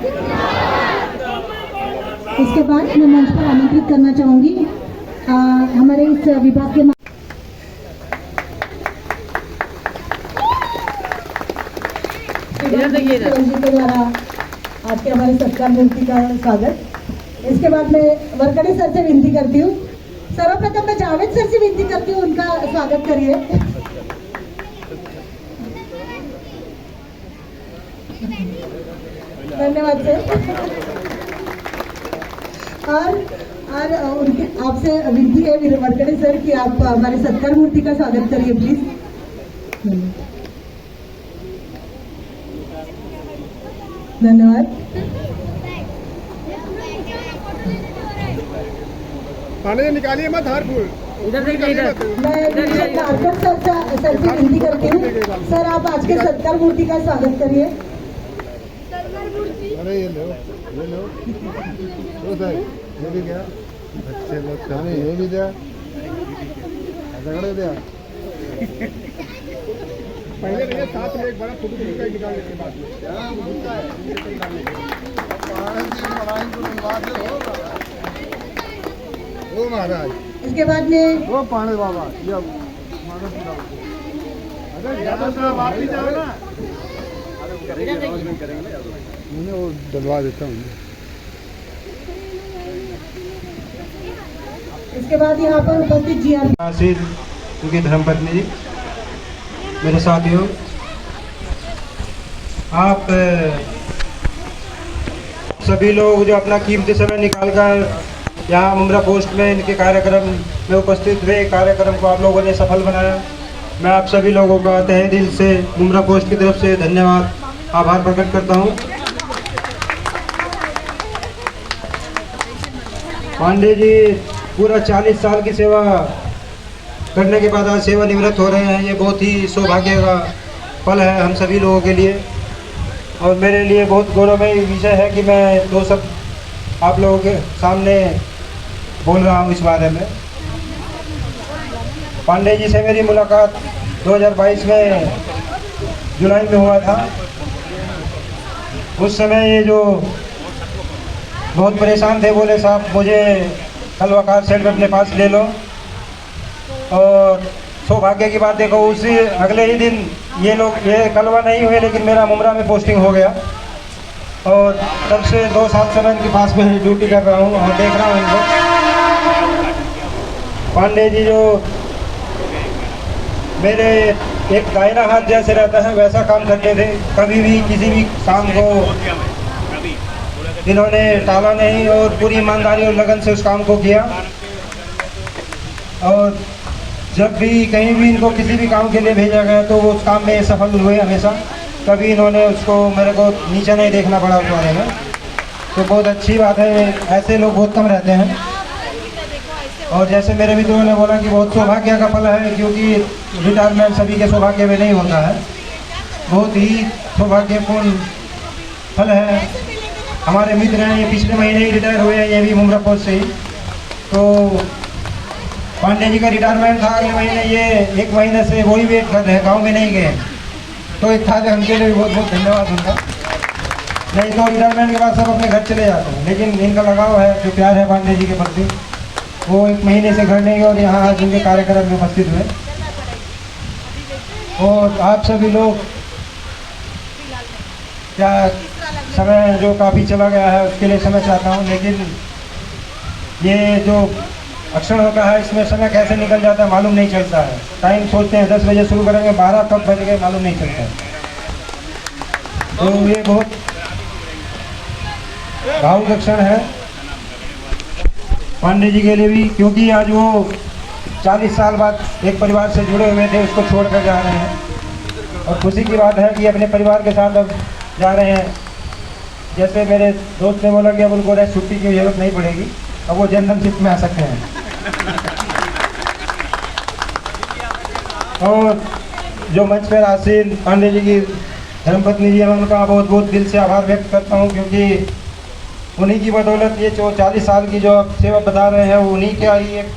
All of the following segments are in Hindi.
इसके बाद मैं मंच पर आमंत्रित करना चाहूंगी हमारे इस विभाग के के द्वारा आज के हमारे सत्कार मूर्ति का स्वागत। इसके बाद मैं वरकड़े सर से विनती करती हूँ, सर्वप्रथम मैं जावेद सर से विनती करती हूँ, उनका स्वागत करिए। धन्यवाद सर। और उनके आपसे विनती है वरकड़े सर कि आप हमारे सत्कार मूर्ति का स्वागत करिए प्लीज। धन्यवाद। पानी निकालिए मत हारपुर मैं सर से विनती करती हूँ, सर आप आज के सत्कार मूर्ति का स्वागत करिए। अरे ये लो सर, ये भी क्या अच्छे लोग खाने, ये भी दिया दिया पहले नहीं, साथ में एक बड़ा फोटो निकालने के बाद वो महाराज। इसके बाद में वो पाणे बाबा मैंने वो डलवा देता हूँ। इसके बाद यहाँ पर उपस्थित जी आसिर उनकी धर्मपत्नी जी, मेरे साथियों, आप सभी लोग जो अपना कीमती समय निकालकर यहाँ मुमरा पोस्ट में इनके कार्यक्रम में उपस्थित हुए, कार्यक्रम को आप लोगों ने सफल बनाया, मैं आप सभी लोगों का तहे दिल से मुमरा पोस्ट की तरफ से धन्यवाद, आभार प्रकट करता हूँ। पांडे जी पूरा 40 साल की सेवा करने के बाद आज सेवानिवृत्त हो रहे हैं। ये बहुत ही सौभाग्य का पल है हम सभी लोगों के लिए, और मेरे लिए बहुत गौरवमय विषय है कि मैं दो सब आप लोगों के सामने बोल रहा हूँ इस बारे में। पांडे जी से मेरी मुलाकात 2022 में जुलाई में हुआ था। उस समय ये जो बहुत परेशान थे, बोले साहब मुझे कलवाकार सेट में अपने पास ले लो, और सौभाग्य की बात देखो उसी अगले ही दिन ये कलवा नहीं हुए, लेकिन मेरा मुमरा में पोस्टिंग हो गया, और तब से 2 साल से मैं इनके पास में ड्यूटी कर रहा हूँ और देख रहा हूँ इनको। पांडे जी जो मेरे एक दायरा हाथ जैसे रहता है वैसा काम करते थे, कभी भी किसी भी काम को इन्होंने टाला नहीं और पूरी ईमानदारी और लगन से उस काम को किया। और जब भी कहीं भी इनको किसी भी काम के लिए भेजा गया तो वो उस काम में सफल हुए हमेशा, कभी इन्होंने उसको मेरे को नीचे नहीं देखना पड़ा उस बारे में, तो बहुत अच्छी बात है। ऐसे लोग बहुत कम रहते हैं, और जैसे मेरे मित्रों ने बोला कि बहुत सौभाग्य का पल है, क्योंकि रिटायरमेंट सभी के सौभाग्य में नहीं होता है, बहुत ही सौभाग्यपूर्ण पल है। हमारे मित्र हैं, ये पिछले महीने ही रिटायर हुए हैं, ये भी मुमरा पोस्ट से ही। तो पांडे जी का रिटायरमेंट था अगले महीने, ये 1 महीने से वही वेट कर रहे हैं, गाँव में नहीं गए। तो एक था जो उनके लिए भी बहुत बहुत धन्यवाद उनका। नहीं तो रिटायरमेंट के बाद सब अपने घर चले जाते हैं, लेकिन इनका लगाव है, जो प्यार है पांडे जी के प्रति, वो 1 महीने से घर नहीं गए और यहाँ आज इनके कार्यक्रम में उपस्थित हुए। और आप सभी लोग, क्या समय जो काफ़ी चला गया है उसके लिए समय चाहता हूँ, लेकिन ये जो अक्षण होता है इसमें समय कैसे निकल जाता है मालूम नहीं चलता है। टाइम सोचते हैं 10 बजे शुरू करेंगे, 12 कब बज गए मालूम नहीं चलता है। तो ये बहुत भावुक क्षण है पांडे जी के लिए भी, क्योंकि आज वो 40 साल बाद एक परिवार से जुड़े हुए थे, उसको छोड़कर जा रहे हैं, और खुशी की बात है कि अपने परिवार के साथ अब जा रहे हैं। जैसे मेरे दोस्त ने बोला कि अब उनको रेस्ट छुट्टी की जरूरत नहीं पड़ेगी, अब वो जनरल शिफ्ट में आ सकते हैं। और जो मंच पर आसीन पांडे जी की धर्मपत्नी जी हैं, उनका बहुत बहुत दिल से आभार व्यक्त करता हूँ, क्योंकि उन्हीं की बदौलत ये जो 40 साल की जो आप सेवा बता रहे हैं, वो उन्हीं का ही एक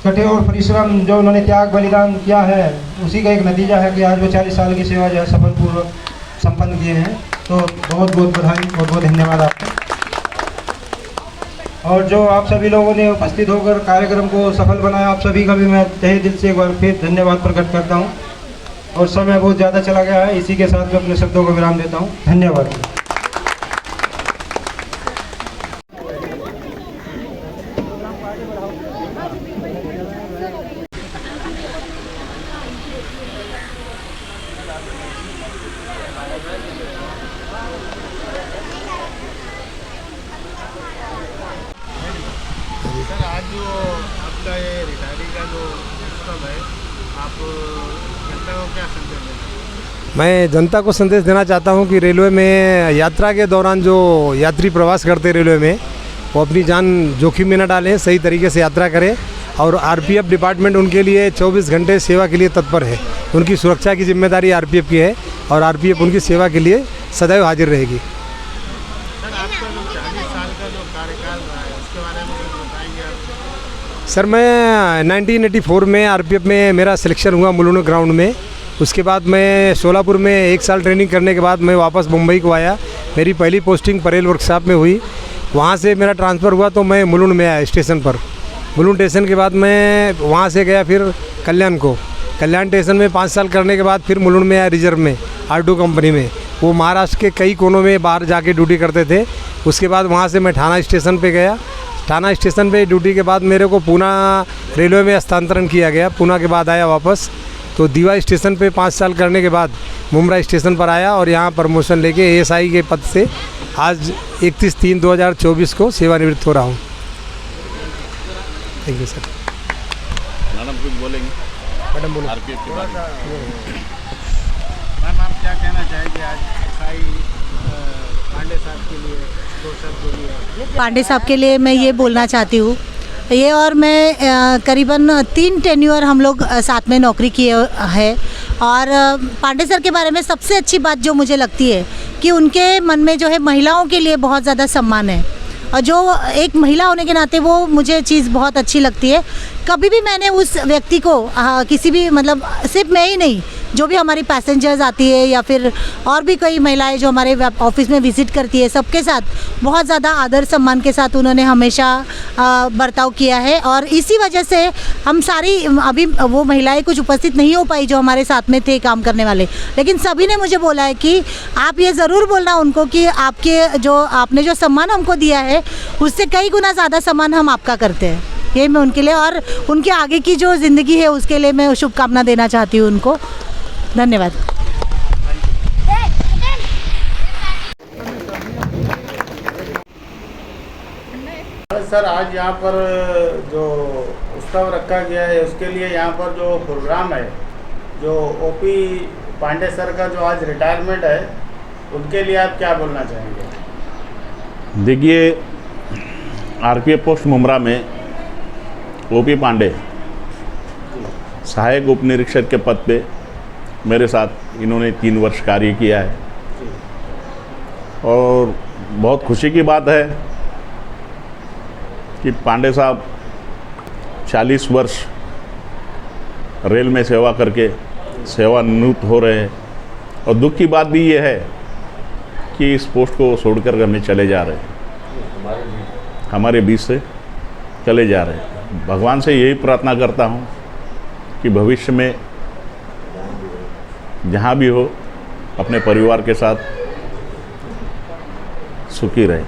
कठोर परिश्रम जो उन्होंने त्याग बलिदान किया है, उसी का एक नतीजा है कि आज वो 40 साल की सेवा जो है सफलपूर्वक संपन्न किए हैं। तो बहुत बहुत बधाई, बहुत बहुत धन्यवाद आपका। और जो आप सभी लोगों ने उपस्थित होकर कार्यक्रम को सफल बनाया, आप सभी का भी मैं तहे दिल से एक बार फिर धन्यवाद प्रकट करता हूँ। और समय बहुत ज़्यादा चला गया है, इसी के साथ मैं अपने शब्दों को विराम देता हूँ। धन्यवाद। सर आज जो आपका ये रिटायरी का जो उत्सव है, आप जनता को क्या संदेश देंगे? मैं जनता को संदेश देना चाहता हूं कि रेलवे में यात्रा के दौरान जो यात्री प्रवास करते रेलवे में, वो अपनी जान जोखिम में न डालें, सही तरीके से यात्रा करें। और आरपीएफ डिपार्टमेंट उनके लिए 24 घंटे सेवा के लिए तत्पर है। उनकी सुरक्षा की जिम्मेदारी आरपीएफ की है और आरपीएफ उनकी सेवा के लिए सदैव हाजिर रहेगी। सर आपका जो 40 साल का जो कार्यकाल रहा है, उसके बारे में कुछ बताएंगे आप? सर मैं 1984 में आरपीएफ में मेरा सिलेक्शन हुआ मुलुंड ग्राउंड में। उसके बाद मैं सोलापुर में 1 साल ट्रेनिंग करने के बाद मैं वापस मुंबई को आया। मेरी पहली पोस्टिंग परेल वर्कशॉप में हुई। वहाँ से मेरा ट्रांसफ़र हुआ तो मैं मुलुंड में आया स्टेशन पर। मुलुंड स्टेशन के बाद मैं वहाँ से गया फिर कल्याण को। कल्याण स्टेशन में 5 साल करने के बाद फिर मुलुंड में आया रिजर्व में R2 कंपनी में। वो महाराष्ट्र के कई कोनों में बाहर जाके ड्यूटी करते थे। उसके बाद वहाँ से मैं ठाणा स्टेशन पे गया। ठाणा स्टेशन पे ड्यूटी के बाद मेरे को पूना रेलवे में हस्तांतरण किया गया। पूना के बाद आया वापस तो दीवा स्टेशन पे 5 साल करने के बाद मुंब्रा स्टेशन पर आया और यहाँ प्रमोशन लेके ASI के पद से आज 31/3/2024 को सेवानिवृत्त हो रहा हूँ। Thank you sir. मैडम कुछ बोलेंगे? मैडम बोलो। आरपीएफ के बारे में मैम आप क्या कहना चाहेंगे आज SI पांडे साहब के लिए, दो शब्द बोलिए। पांडे साहब के लिए मैं ये बोलना चाहती हूँ, ये और मैं करीबन 3 टेन्योर हम लोग साथ में नौकरी किए है। और पांडे सर के बारे में सबसे अच्छी बात जो मुझे लगती है कि उनके मन में जो है महिलाओं के लिए बहुत ज़्यादा सम्मान है। और जो एक महिला होने के नाते वो मुझे चीज़ बहुत अच्छी लगती है। कभी भी मैंने उस व्यक्ति को किसी भी मतलब सिर्फ मैं ही नहीं, जो भी हमारी पैसेंजर्स आती है या फिर और भी कई महिलाएं जो हमारे ऑफिस में विज़िट करती है, सबके साथ बहुत ज़्यादा आदर सम्मान के साथ उन्होंने हमेशा बर्ताव किया है। और इसी वजह से हम सारी अभी वो महिलाएं कुछ उपस्थित नहीं हो पाई जो हमारे साथ में थे काम करने वाले, लेकिन सभी ने मुझे बोला है कि आप ये ज़रूर बोलना उनको कि आपने जो सम्मान हमको दिया है उससे कई गुना ज़्यादा सम्मान हम आपका करते हैं। ये मैं उनके लिए और उनके आगे की जो ज़िंदगी है उसके लिए मैं शुभकामना देना चाहती हूँ उनको। धन्यवाद। सर आज यहाँ पर जो उत्सव रखा गया है उसके लिए यहाँ पर जो प्रोग्राम है, जो ओपी पांडे सर का जो आज रिटायरमेंट है, उनके लिए आप क्या बोलना चाहेंगे? देखिए, आरपीएफ पोस्ट मुंब्रा में ओपी पांडे सहायक उप निरीक्षक के पद पे मेरे साथ इन्होंने 3 वर्ष कार्य किया है। और बहुत खुशी की बात है कि पांडे साहब 40 वर्ष रेल में सेवा करके सेवानिवृत्त हो रहे हैं। और दुख की बात भी ये है कि इस पोस्ट को छोड़कर हमें चले जा रहे हैं, हमारे बीच से चले जा रहे हैं। भगवान से यही प्रार्थना करता हूँ कि भविष्य में जहाँ भी हो अपने परिवार के साथ सुखी रहे।